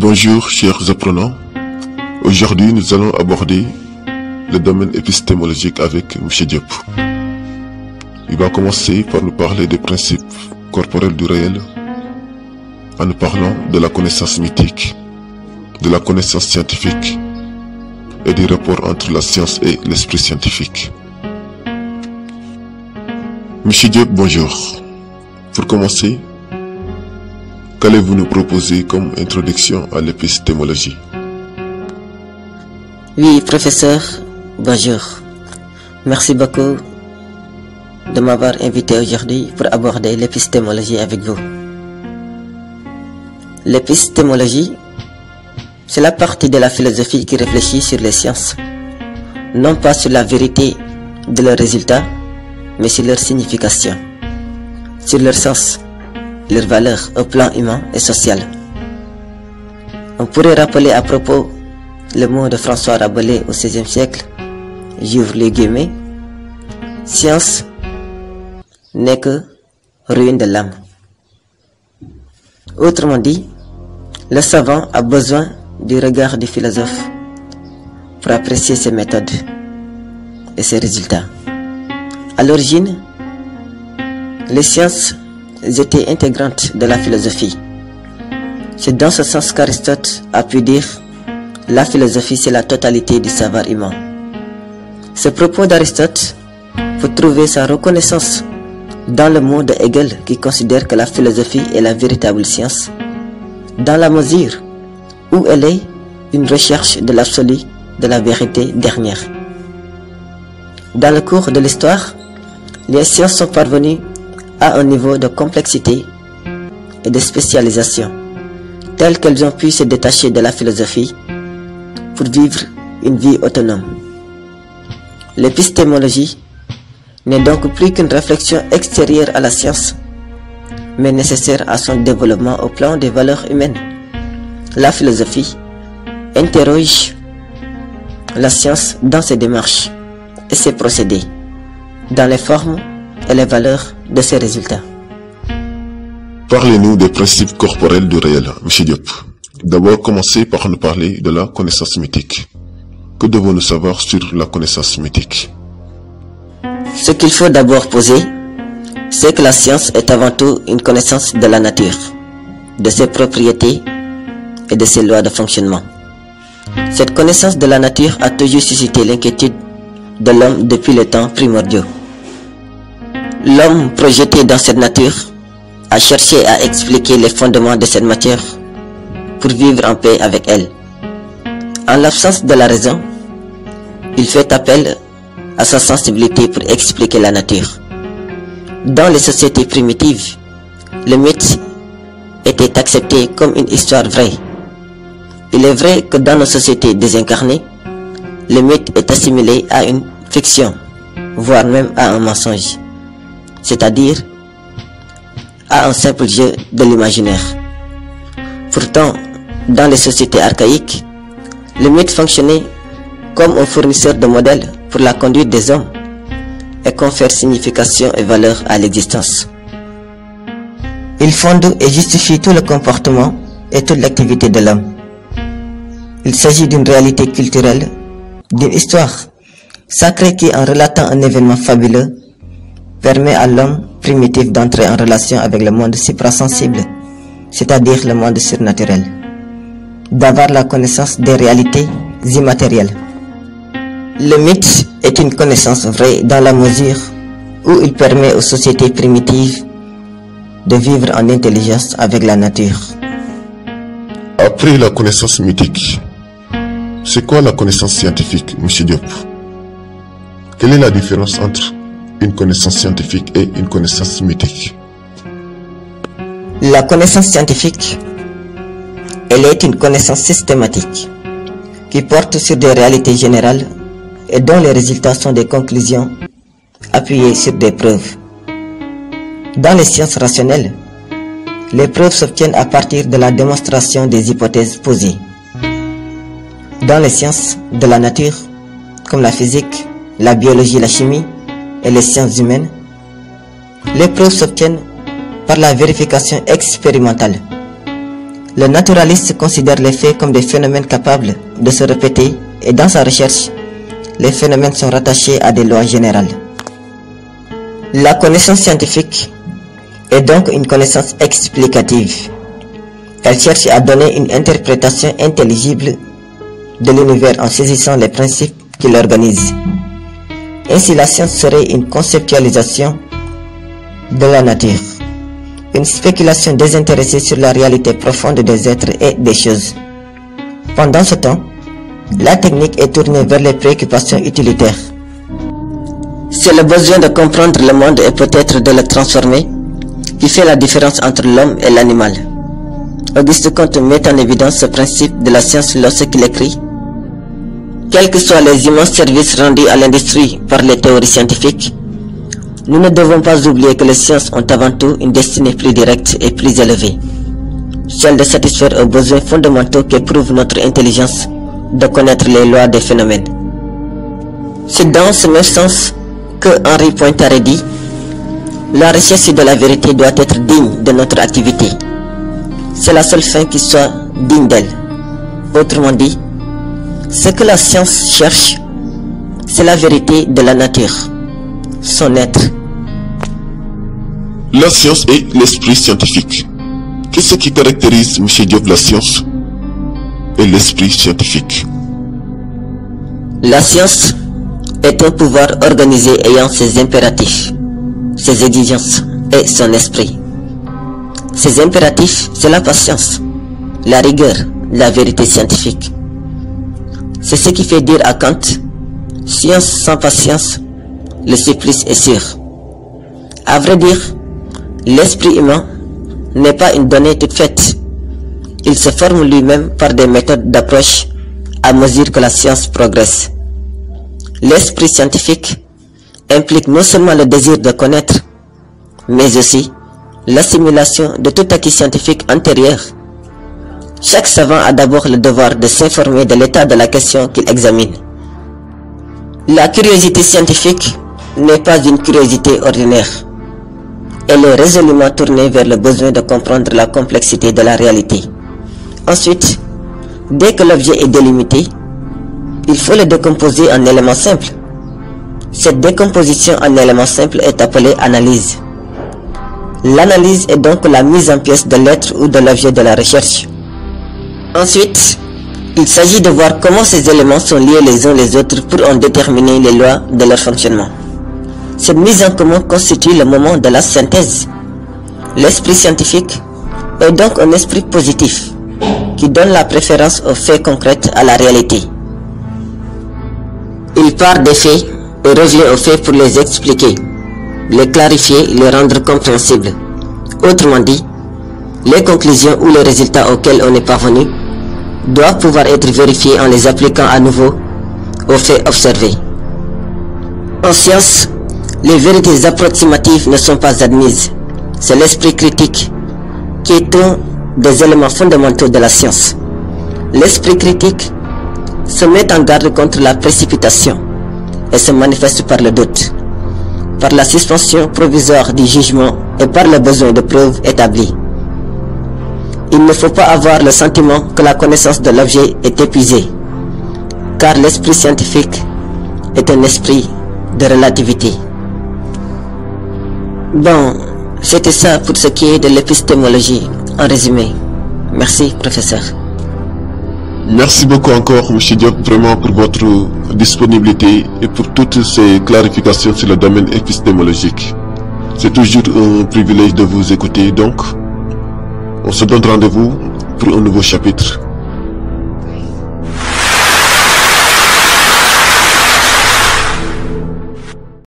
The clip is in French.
Bonjour chers apprenants, aujourd'hui nous allons aborder le domaine épistémologique avec M. Diop. Il va commencer par nous parler des principes corporels du réel en nous parlant de la connaissance mythique, de la connaissance scientifique et du rapport entre la science et l'esprit scientifique. M. Diop, bonjour. Pour commencer, qu'allez-vous nous proposer comme introduction à l'épistémologie? Oui, professeur, bonjour. Merci beaucoup de m'avoir invité aujourd'hui pour aborder l'épistémologie avec vous. L'épistémologie, c'est la partie de la philosophie qui réfléchit sur les sciences, non pas sur la vérité de leurs résultats, mais sur leur signification, sur leur sens, leur valeur au plan humain et social. On pourrait rappeler à propos le mot de François Rabelais au XVIe siècle, j'ouvre les guillemets, « Science n'est que ruine de l'âme ». Autrement dit, le savant a besoin du regard du philosophe pour apprécier ses méthodes et ses résultats. À l'origine, les sciences étaient intégrantes de la philosophie. C'est dans ce sens qu'Aristote a pu dire « La philosophie, c'est la totalité du savoir humain ». Ce propos d'Aristote peut trouver sa reconnaissance dans le mot de Hegel qui considère que la philosophie est la véritable science, dans la mesure où elle est une recherche de l'absolu, de la vérité dernière. Dans le cours de l'histoire, les sciences sont parvenues à un niveau de complexité et de spécialisation, tel qu'elles ont pu se détacher de la philosophie pour vivre une vie autonome. L'épistémologie n'est donc plus qu'une réflexion extérieure à la science, mais nécessaire à son développement au plan des valeurs humaines. La philosophie interroge la science dans ses démarches et ses procédés, dans les formes et les valeurs de ses résultats. Parlez-nous des principes corporels du réel, M. Diop. D'abord, commencez par nous parler de la connaissance mythique. Que devons-nous savoir sur la connaissance mythique? Ce qu'il faut d'abord poser, c'est que la science est avant tout une connaissance de la nature, de ses propriétés et de ses lois de fonctionnement. Cette connaissance de la nature a toujours suscité l'inquiétude de l'homme depuis les temps primordiaux. L'homme projeté dans cette nature a cherché à expliquer les fondements de cette matière pour vivre en paix avec elle. En l'absence de la raison, il fait appel à sa sensibilité pour expliquer la nature. Dans les sociétés primitives, le mythe était accepté comme une histoire vraie. Il est vrai que dans nos sociétés désincarnées, le mythe est assimilé à une fiction, voire même à un mensonge, c'est-à-dire à un simple jeu de l'imaginaire. Pourtant, dans les sociétés archaïques, le mythe fonctionnait comme un fournisseur de modèles pour la conduite des hommes et confère signification et valeur à l'existence. Il fonde et justifie tout le comportement et toute l'activité de l'homme. Il s'agit d'une réalité culturelle, d'une histoire sacrée qui, en relatant un événement fabuleux, permet à l'homme primitif d'entrer en relation avec le monde suprasensible, c'est-à-dire le monde surnaturel, d'avoir la connaissance des réalités immatérielles. Le mythe est une connaissance vraie dans la mesure où il permet aux sociétés primitives de vivre en intelligence avec la nature. Après la connaissance mythique, c'est quoi la connaissance scientifique, M. Diop? Quelle est la différence entre une connaissance scientifique et une connaissance mythique? La connaissance scientifique, elle est une connaissance systématique qui porte sur des réalités générales et dont les résultats sont des conclusions appuyées sur des preuves. Dans les sciences rationnelles, les preuves s'obtiennent à partir de la démonstration des hypothèses posées. Dans les sciences de la nature, comme la physique, la biologie, la chimie et les sciences humaines, les preuves s'obtiennent par la vérification expérimentale. Le naturaliste considère les faits comme des phénomènes capables de se répéter et dans sa recherche, les phénomènes sont rattachés à des lois générales. La connaissance scientifique est donc une connaissance explicative. Elle cherche à donner une interprétation intelligible de l'univers en saisissant les principes qui l'organisent. Ainsi, la science serait une conceptualisation de la nature, une spéculation désintéressée sur la réalité profonde des êtres et des choses. Pendant ce temps, la technique est tournée vers les préoccupations utilitaires. C'est le besoin de comprendre le monde et peut-être de le transformer qui fait la différence entre l'homme et l'animal. Auguste Comte met en évidence ce principe de la science lorsqu'il écrit: quels que soient les immenses services rendus à l'industrie par les théories scientifiques, nous ne devons pas oublier que les sciences ont avant tout une destinée plus directe et plus élevée, celle de satisfaire aux besoins fondamentaux qu'éprouve notre intelligence de connaître les lois des phénomènes. C'est dans ce même sens que Henri Poincaré dit: la recherche de la vérité doit être digne de notre activité. C'est la seule fin qui soit digne d'elle. Autrement dit, ce que la science cherche, c'est la vérité de la nature, son être. La science et l'esprit scientifique. Qu'est-ce qui caractérise, M. Diop, la science et l'esprit scientifique? La science est un pouvoir organisé ayant ses impératifs, ses exigences et son esprit. Ces impératifs, c'est la patience, la rigueur, la vérité scientifique. C'est ce qui fait dire à Kant: science sans patience, le supplice est sûr. À vrai dire, l'esprit humain n'est pas une donnée toute faite. Il se forme lui-même par des méthodes d'approche à mesure que la science progresse. L'esprit scientifique implique non seulement le désir de connaître, mais aussi l'assimilation de tout acquis scientifique antérieur. Chaque savant a d'abord le devoir de s'informer de l'état de la question qu'il examine. La curiosité scientifique n'est pas une curiosité ordinaire. Elle est résolument tournée vers le besoin de comprendre la complexité de la réalité. Ensuite, dès que l'objet est délimité, il faut le décomposer en éléments simples. Cette décomposition en éléments simples est appelée analyse. L'analyse est donc la mise en pièces de l'être ou de l'objet de la recherche. Ensuite, il s'agit de voir comment ces éléments sont liés les uns les autres pour en déterminer les lois de leur fonctionnement. Cette mise en commun constitue le moment de la synthèse. L'esprit scientifique est donc un esprit positif qui donne la préférence aux faits concrets à la réalité. Il part des faits et revient aux faits pour les expliquer, les clarifier, les rendre compréhensibles. Autrement dit, les conclusions ou les résultats auxquels on est parvenu doivent pouvoir être vérifiés en les appliquant à nouveau aux faits observés. En science, les vérités approximatives ne sont pas admises. C'est l'esprit critique qui est un des éléments fondamentaux de la science. L'esprit critique se met en garde contre la précipitation et se manifeste par le doute, par la suspension provisoire du jugement et par le besoin de preuves établies. Il ne faut pas avoir le sentiment que la connaissance de l'objet est épuisée, car l'esprit scientifique est un esprit de relativité. Bon, c'était ça pour ce qui est de l'épistémologie, en résumé. Merci, professeur. Merci beaucoup encore, M. Diop, vraiment pour votre disponibilité et pour toutes ces clarifications sur le domaine épistémologique. C'est toujours un privilège de vous écouter, donc on se donne rendez-vous pour un nouveau chapitre.